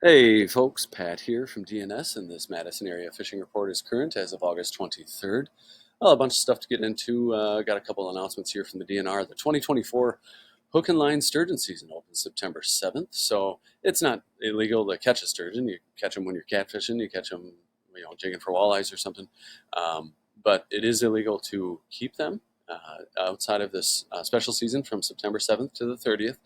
Hey folks, Pat here from DNS, and this Madison area fishing report is current as of August 23rd. Well, a bunch of stuff to get into. Got a couple announcements here from the DNR. The 2024 hook and line sturgeon season opens September 7th, so it's not illegal to catch a sturgeon. You catch them when you're catfishing, you catch them, jigging for walleyes or something. But it is illegal to keep them outside of this special season from September 7th to the 30th.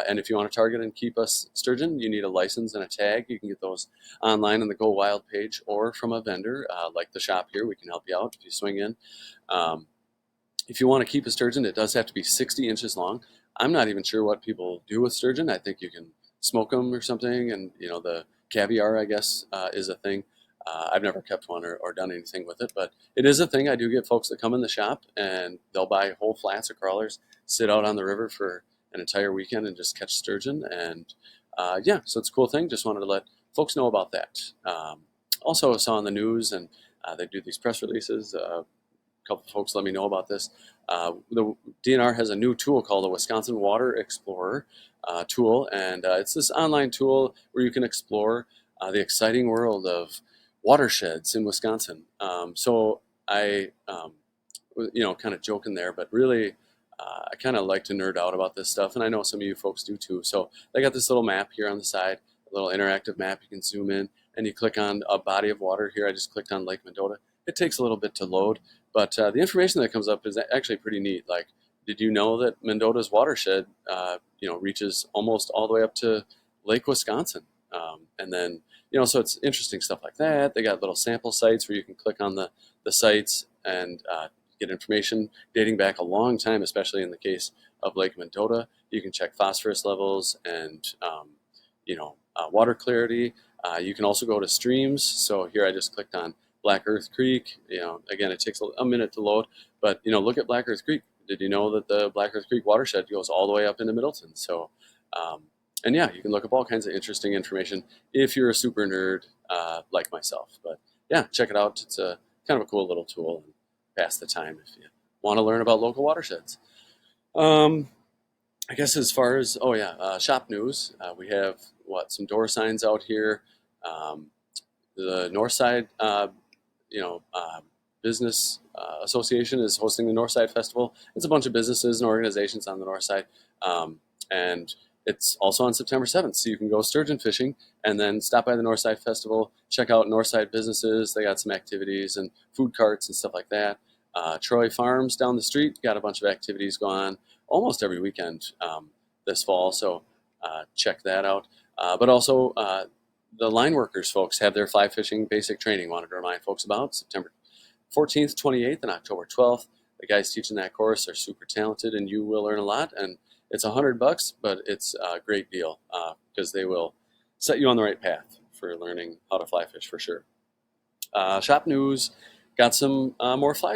And if you want to target and keep a sturgeon, you need a license and a tag. You can get those online on the Go Wild page or from a vendor like the shop here. We can help you out if you swing in. Um, if you want to keep a sturgeon, it does have to be 60 inches long. I'm not even sure what people do with sturgeon. I think you can smoke them or something, and the caviar, I guess, is a thing. I've never kept one or done anything with it, but it is a thing. I do get folks that come in the shop and they'll buy whole flats of crawlers, sit out on the river for an entire weekend and just catch sturgeon. And yeah, so it's a cool thing. Just wanted to let folks know about that. Also, I saw on the news, and they do these press releases. A couple of folks let me know about this. The DNR has a new tool called the Wisconsin Water Explorer tool, and it's this online tool where you can explore the exciting world of watersheds in Wisconsin. So I, kind of joking there, but really, I kind of like to nerd out about this stuff, and I know some of you folks do too. So they got this little map here on the side, a little interactive map. You can zoom in, and you click on a body of water here. I just clicked on Lake Mendota. It takes a little bit to load, but the information that comes up is actually pretty neat. Like, did you know that Mendota's watershed, reaches almost all the way up to Lake Wisconsin? And then, so it's interesting stuff like that. They got little sample sites where you can click on the sites and get information dating back a long time, especially in the case of Lake Mendota. You can check phosphorus levels and, water clarity. You can also go to streams. So here I just clicked on Black Earth Creek. Again, it takes a minute to load, but, look at Black Earth Creek. Did you know that the Black Earth Creek watershed goes all the way up into Middleton? So, and yeah, you can look up all kinds of interesting information if you're a super nerd like myself. But yeah, check it out. It's a kind of a cool little tool and pass the time if you want to learn about local watersheds. Um, I guess as far as shop news, we have some door signs out here. Um, the Northside, Business Association is hosting the Northside Festival. It's a bunch of businesses and organizations on the North Side, and it's also on September 7th, so you can go sturgeon fishing and then stop by the Northside Festival, check out Northside businesses. They got some activities and food carts and stuff like that. Troy Farms down the street got a bunch of activities going on almost every weekend this fall, so check that out. But also, the line workers folks have their fly fishing basic training. Wanted to remind folks about September 14th, 28th, and October 12th. The guys teaching that course are super talented, and you will learn a lot. And it's $100, but it's a great deal because they will set you on the right path for learning how to fly fish for sure. Shop news, got some more fly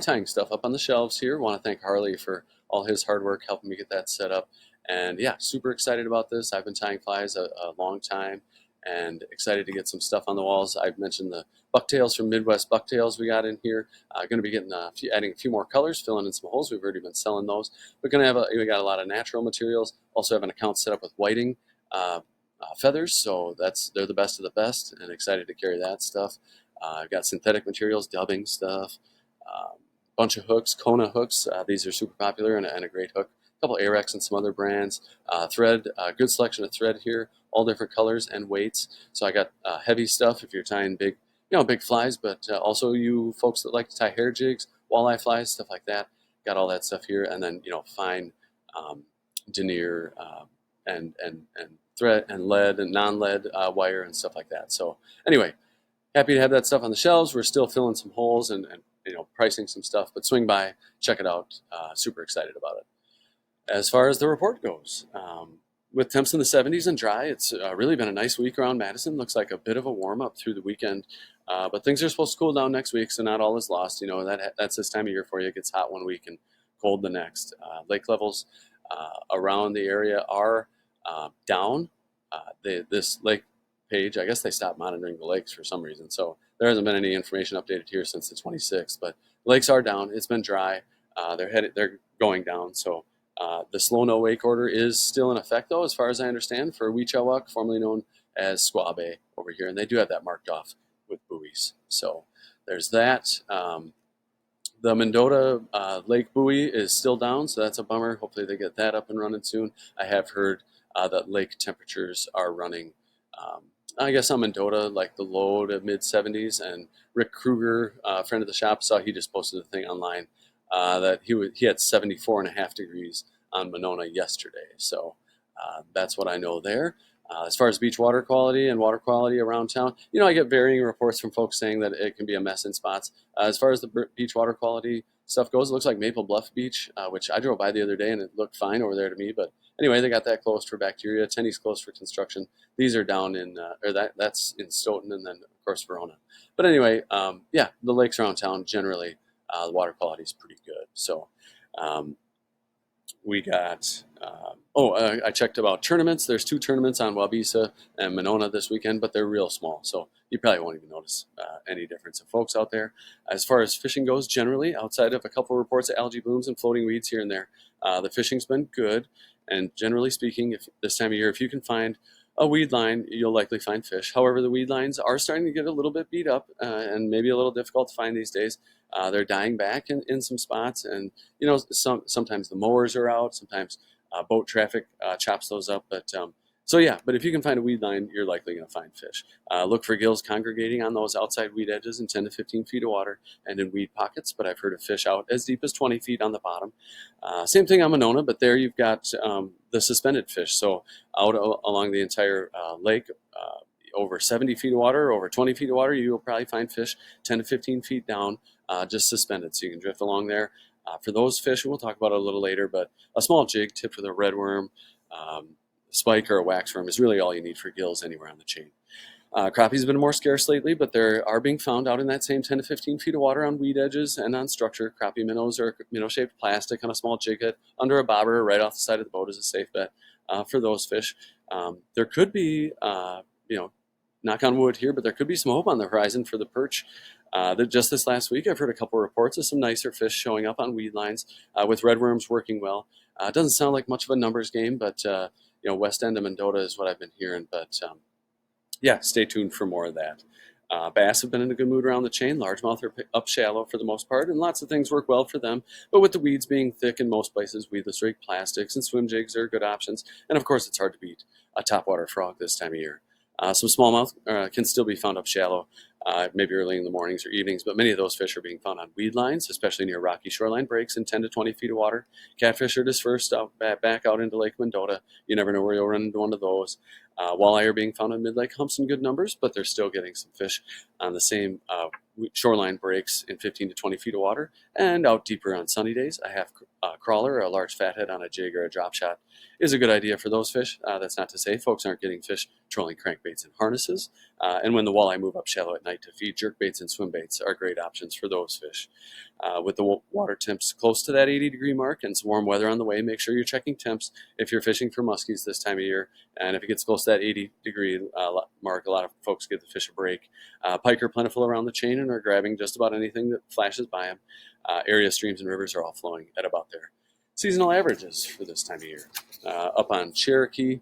tying stuff up on the shelves here. Want to thank Harley for all his hard work helping me get that set up. And yeah, super excited about this. I've been tying flies a long time and excited to get some stuff on the walls. I've mentioned the bucktails from Midwest Bucktails we got in here. Going to be getting adding a few more colors, filling in some holes. We've already been selling those. We're going to have we got a lot of natural materials. Also have an account set up with whiting feathers, so they're the best of the best, and excited to carry that stuff. I've got synthetic materials, dubbing stuff, bunch of hooks, Kona hooks. These are super popular and a great hook. A couple Arex and some other brands. Thread, good selection of thread here, all different colors and weights. So I got heavy stuff if you're tying big flies, but also you folks that like to tie hair jigs, walleye flies, stuff like that. Got all that stuff here, and then fine denier and thread and lead and non-lead wire and stuff like that. So anyway, happy to have that stuff on the shelves. We're still filling some holes and pricing some stuff, but swing by, check it out. Super excited about it. As far as the report goes, with temps in the 70s and dry, it's really been a nice week around Madison. Looks like a bit of a warm up through the weekend, but things are supposed to cool down next week, so not all is lost. That's this time of year for you. It gets hot one week and cold the next. Lake levels around the area are down. This lake page, I guess they stopped monitoring the lakes for some reason, so there hasn't been any information updated here since the 26th. But lakes are down. It's been dry. They're going down, so The slow no wake order is still in effect, though, as far as I understand, for Weechawak, formerly known as Squaw Bay over here, and they do have that marked off with buoys. So there's that. The Mendota Lake buoy is still down, so that's a bummer. Hopefully they get that up and running soon. I have heard that lake temperatures are running, um, I guess on Mendota, like the low to mid 70s. And Rick Kruger, a friend of the shop, saw he just posted a thing online that he had 74.5 degrees on Monona yesterday. So that's what I know there. As far as beach water quality and water quality around town, I get varying reports from folks saying that it can be a mess in spots. As far as the beach water quality stuff goes, it looks like Maple Bluff Beach, which I drove by the other day and it looked fine over there to me. But anyway, they got that closed for bacteria. Tenny's closed for construction. These are down in, that's in Stoughton, and then of course Verona. But anyway, yeah, the lakes around town generally, the water quality is pretty good. So um, we got I checked about tournaments. There's 2 tournaments on Wabisa and Monona this weekend, but they're real small, so you probably won't even notice any difference of folks out there. As far as fishing goes, generally, outside of a couple of reports of algae blooms and floating weeds here and there, the fishing's been good. And generally speaking, if this time of year, if you can find a weed line, you'll likely find fish. However, the weed lines are starting to get a little bit beat up and maybe a little difficult to find these days. They're dying back in some spots, and sometimes the mowers are out, sometimes boat traffic chops those up. But if you can find a weed line, you're likely going to find fish. Look for gills congregating on those outside weed edges in 10 to 15 feet of water and in weed pockets, but I've heard of fish out as deep as 20 feet on the bottom. Same thing on Monona, but there you've got the suspended fish. So out along the entire lake, over 70 feet of water, over 20 feet of water, you will probably find fish 10 to 15 feet down, just suspended. So you can drift along there. For those fish, we'll talk about it a little later, but a small jig tipped with a redworm, spike, or a waxworm is really all you need for gills anywhere on the chain. Crappies have been more scarce lately, but they are being found out in that same 10 to 15 feet of water on weed edges and on structure. Crappie minnows are minnow-shaped plastic on a small jig head under a bobber right off the side of the boat is a safe bet for those fish. There could be, knock on wood here, but there could be some hope on the horizon for the perch. Just this last week, I've heard a couple of reports of some nicer fish showing up on weed lines with redworms working well. It doesn't sound like much of a numbers game, but West End of Mendota is what I've been hearing. But yeah, stay tuned for more of that. Bass have been in a good mood around the chain. Largemouth are up shallow for the most part, and lots of things work well for them. But with the weeds being thick in most places, weedless rig plastics and swim jigs are good options. And of course, it's hard to beat a topwater frog this time of year. Some smallmouth can still be found up shallow, maybe early in the mornings or evenings, but many of those fish are being found on weed lines, especially near rocky shoreline breaks in 10 to 20 feet of water. Catfish are dispersed back out into Lake Mendota. You never know where you'll run into one of those. Walleye are being found on mid-lake humps in good numbers, but they're still getting some fish on the same shoreline breaks in 15 to 20 feet of water. And out deeper on sunny days, a half crawler, a large fathead on a jig or a drop shot is a good idea for those fish. That's not to say folks aren't getting fish trolling crankbaits and harnesses. And when the walleye move up shallow at night to feed, jerkbaits and swim baits are great options for those fish. With the water temps close to that 80-degree mark and some warm weather on the way, make sure you're checking temps if you're fishing for muskies this time of year. And if it gets close to that 80-degree mark, a lot of folks give the fish a break. Pike are plentiful around the chain and are grabbing just about anything that flashes by them. Area streams and rivers are all flowing at about their seasonal averages for this time of year. Up on Cherokee,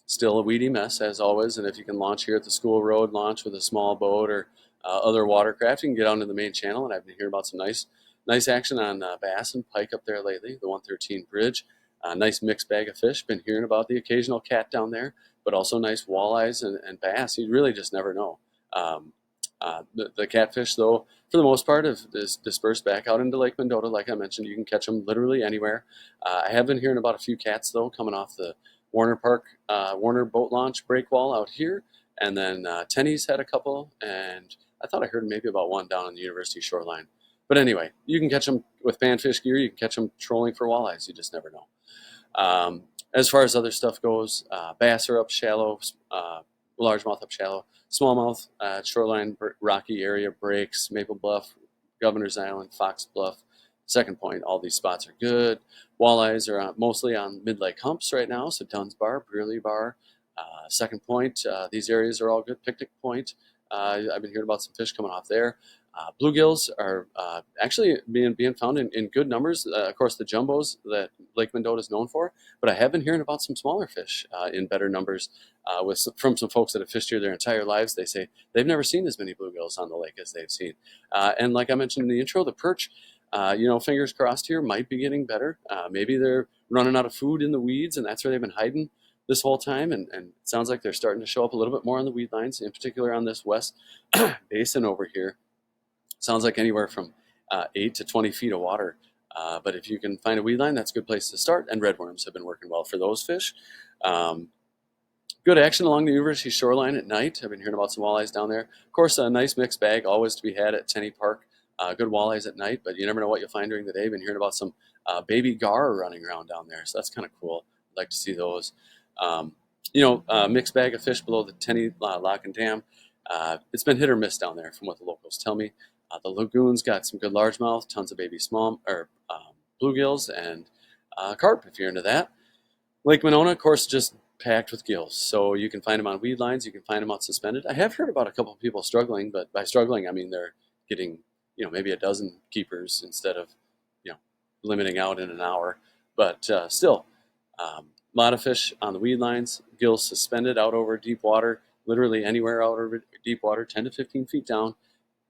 still a weedy mess as always, and if you can launch here at the School Road, launch with a small boat or other watercraft, you can get onto the main channel, and I've been hearing about some nice action on bass and pike up there lately, the 113 Bridge. Nice mixed bag of fish. Been hearing about the occasional cat down there, but also nice walleyes and bass. You really just never know. The catfish, though, for the most part, have dispersed back out into Lake Mendota. Like I mentioned, you can catch them literally anywhere. I have been hearing about a few cats, though, coming off the Warner boat launch breakwall out here. And then Tenny's had a couple, and I thought I heard maybe about one down on the University shoreline. But anyway, you can catch them with panfish gear. You can catch them trolling for walleyes. You just never know. As far as other stuff goes, bass are up shallow, largemouth up shallow, smallmouth shoreline, rocky area breaks, Maple Bluff, Governor's Island, Fox Bluff, Second Point. All these spots are good. Walleyes are mostly on mid-lake humps right now, so Dunn's Bar, Brearley Bar, Second Point. These areas are all good. Picnic Point. I've been hearing about some fish coming off there. Bluegills are actually being found in good numbers. Of course, the jumbos that Lake Mendota is known for, but I have been hearing about some smaller fish in better numbers from some folks that have fished here their entire lives. They say they've never seen as many bluegills on the lake as they've seen. And like I mentioned in the intro, the perch, fingers crossed here, might be getting better. Maybe they're running out of food in the weeds, and that's where they've been hiding this whole time. And it sounds like they're starting to show up a little bit more on the weed lines, in particular on this west basin over here. Sounds like anywhere from 8 to 20 feet of water. But if you can find a weed line, that's a good place to start. And redworms have been working well for those fish. Um, Good action along the University shoreline at night. I've been hearing about some walleyes down there. Of course, a nice mixed bag always to be had at Tenney Park. Good walleyes at night, but you never know what you'll find during the day. I've been hearing about some baby gar running around down there, so that's kind of cool. I'd like to see those. Um, Mixed bag of fish below the Tenney Lock and Dam. It's been hit or miss down there, from what the locals tell me. The lagoon's got some good largemouth, tons of baby small or bluegills, and carp if you're into that. Lake Monona, of course, just packed with gills. So you can find them on weed lines. You can find them out suspended. I have heard about a couple of people struggling, but by struggling, I mean they're getting, maybe a dozen keepers instead of, limiting out in an hour. But still, a lot of fish on the weed lines, gills suspended out over deep water, literally anywhere out over deep water, 10 to 15 feet down.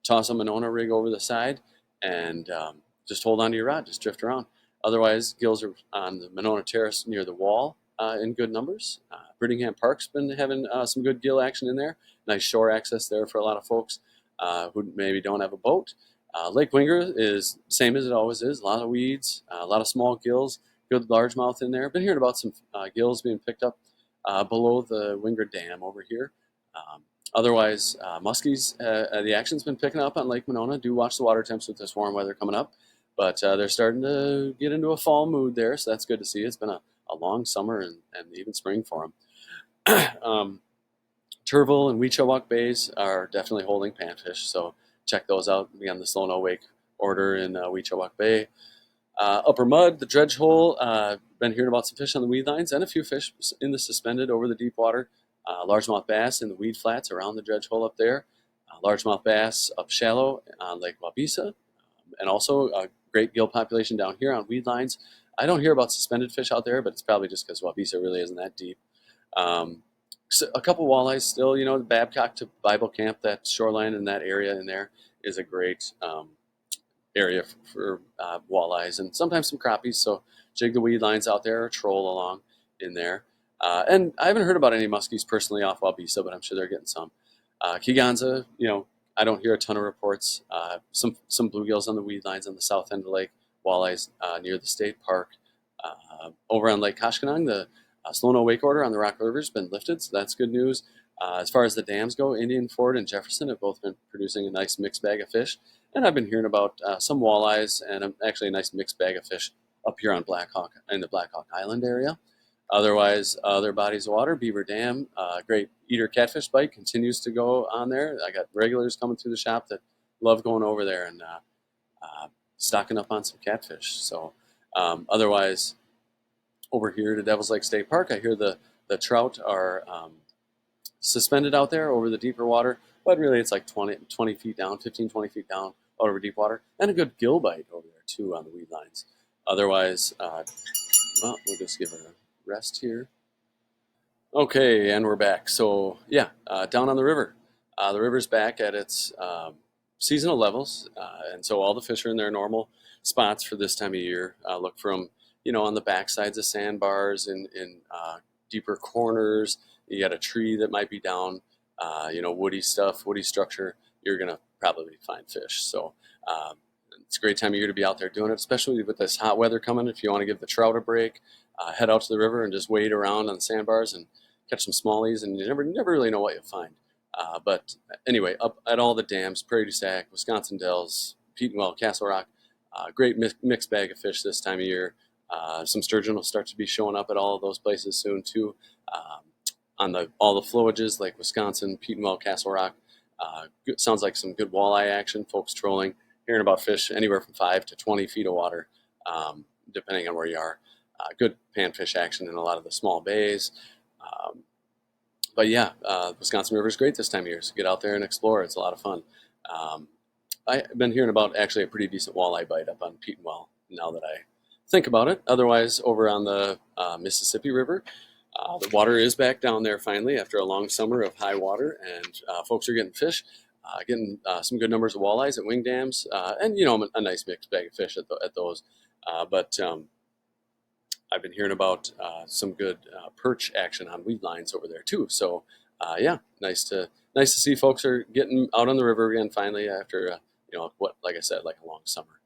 Toss a Monona rig over the side and just hold on to your rod, just drift around. Otherwise, gills are on the Monona Terrace near the wall in good numbers. Brittingham Park's been having some good gill action in there. Nice shore access there for a lot of folks who maybe don't have a boat. Lake Winger is same as it always is. A lot of weeds, a lot of small gills, good largemouth in there. Been hearing about some gills being picked up below the Winger Dam over here. Otherwise, muskies, the action's been picking up on Lake Monona. Do watch the water temps with this warm weather coming up. But they're starting to get into a fall mood there, so that's good to see. It's been a long summer and even spring for them. Turville and Weechawak Bays are definitely holding panfish, so check those out. Be on the Slow No Wake order in Weechawak Bay. Upper Mud, the dredge hole, been hearing about some fish on the weed lines and a few fish in the suspended over the deep water. Largemouth bass in the weed flats around the dredge hole up there. Largemouth bass up shallow on Lake Wabisa. And also a great gill population down here on weed lines. I don't hear about suspended fish out there, but it's probably just because Wabisa really isn't that deep. So a couple walleyes still, the Babcock to Bible Camp, that shoreline in that area in there is a great area for walleyes and sometimes some crappies. So jig the weed lines out there or troll along in there. And I haven't heard about any muskies personally off Wabisa, but I'm sure they're getting some. Kegonsa, I don't hear a ton of reports. Some bluegills on the weed lines on the south end of the lake, walleyes near the state park. Over on Lake Koshkonong, the Slow No Wake order on the Rock River has been lifted, so that's good news. As far as the dams go, Indian Ford and Jefferson have both been producing a nice mixed bag of fish. And I've been hearing about some walleyes and actually a nice mixed bag of fish up here on Blackhawk in the Blackhawk Island area. Otherwise, other bodies of water, Beaver Dam, great eater catfish bite continues to go on there. I got regulars coming through the shop that love going over there and stocking up on some catfish. So otherwise, over here to Devil's Lake State Park, I hear the trout are suspended out there over the deeper water, but really it's like 20 feet down, 15, 20 feet down over deep water, and a good gill bite over there too on the weed lines. Otherwise, we'll just give it a rest here. Okay, and we're back. So yeah, down on the river. The river's back at its seasonal levels, and so all the fish are in their normal spots for this time of year. Look from, on the back sides of sandbars and in deeper corners. You got a tree that might be down, woody stuff, woody structure. You're going to probably find fish. So it's a great time of year to be out there doing it, especially with this hot weather coming. If you want to give the trout a break, head out to the river and just wade around on the sandbars and catch some smallies, and you never really know what you'll find. But anyway, up at all the dams, Prairie du Sac, Wisconsin Dells, Petenwell, Castle Rock, great mixed bag of fish this time of year. Some sturgeon will start to be showing up at all of those places soon too. On all the flowages like Wisconsin, Petenwell, Castle Rock, sounds like some good walleye action. Folks trolling, hearing about fish anywhere from 5 to 20 feet of water, depending on where you are. Good panfish action in a lot of the small bays. But yeah, Wisconsin River is great this time of year, so get out there and explore. It's a lot of fun. I've been hearing about actually a pretty decent walleye bite up on Petenwell now that I think about it. Otherwise, over on the Mississippi River, the water is back down there finally after a long summer of high water, and folks are getting fish, getting some good numbers of walleyes at wing dams, and a nice mixed bag of fish at those. But I've been hearing about some good perch action on weed lines over there too. So yeah, nice to see folks are getting out on the river again finally after like I said, like a long summer.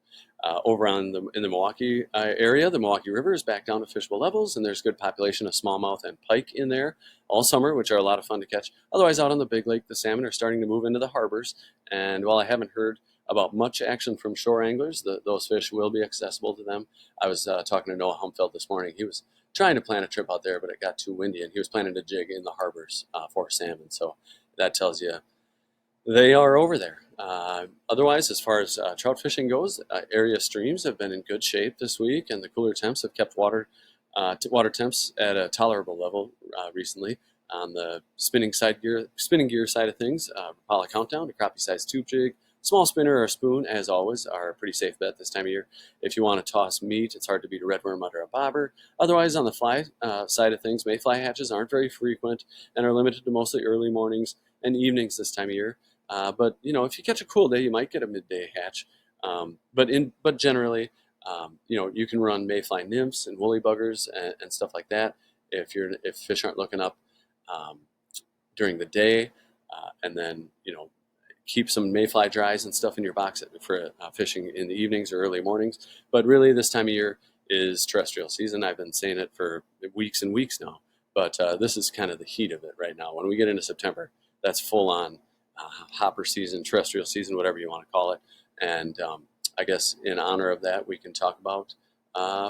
Over in the Milwaukee area, the Milwaukee River is back down to fishable levels, and there's good population of smallmouth and pike in there all summer, which are a lot of fun to catch. Otherwise, out on the Big Lake, the salmon are starting to move into the harbors, and while I haven't heard about much action from shore anglers, those fish will be accessible to them. I was talking to Noah Humfeld this morning. He was trying to plan a trip out there, but it got too windy, and he was planning to jig in the harbors for salmon. So that tells you they are over there. Otherwise, as far as trout fishing goes, area streams have been in good shape this week, and the cooler temps have kept water temps at a tolerable level recently. On the spinning gear side of things, Rapala Countdown, a crappie size tube jig, small spinner or spoon, as always, are a pretty safe bet this time of year. If you want to toss meat, it's hard to beat a redworm under a bobber. Otherwise, on the fly side of things, mayfly hatches aren't very frequent and are limited to mostly early mornings and evenings this time of year. But if you catch a cool day, you might get a midday hatch. But generally, you can run mayfly nymphs and woolly buggers and stuff like that if fish aren't looking up um, during the day, and then keep some mayfly dries and stuff in your box for fishing in the evenings or early mornings. But really, this time of year is terrestrial season. I've been saying it for weeks and weeks now, but this is kind of the heat of it right now. When we get into September, that's full on hopper season, terrestrial season, whatever you want to call it. And I guess in honor of that, we can talk about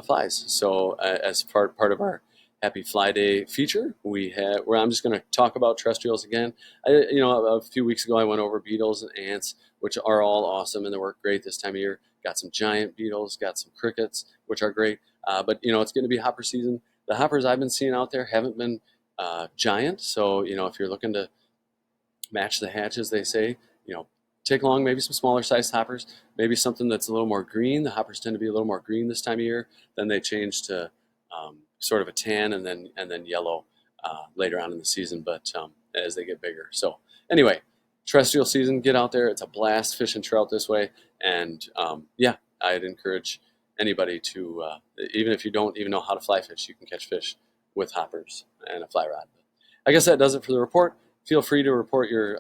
flies. So as part of our Happy Fly Day feature, where I'm just going to talk about terrestrials again. A few weeks ago I went over beetles and ants, which are all awesome and they work great this time of year. Got some giant beetles, got some crickets, which are great. But it's going to be hopper season. The hoppers I've been seeing out there haven't been giant, so if you're looking to match the hatches, they say, take along maybe some smaller sized hoppers, maybe something that's a little more green. The hoppers tend to be a little more green this time of year. Then they change to sort of a tan and then yellow later on in the season, but as they get bigger. So anyway, terrestrial season, get out there. It's a blast fishing trout this way. And yeah, I'd encourage anybody to, even if you don't even know how to fly fish, you can catch fish with hoppers and a fly rod. I guess that does it for the report. Feel free to report your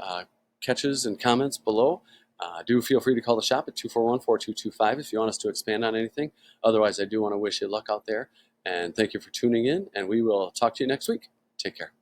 catches and comments below. Do feel free to call the shop at 241-4225 if you want us to expand on anything. Otherwise, I do want to wish you luck out there. And thank you for tuning in, and we will talk to you next week. Take care.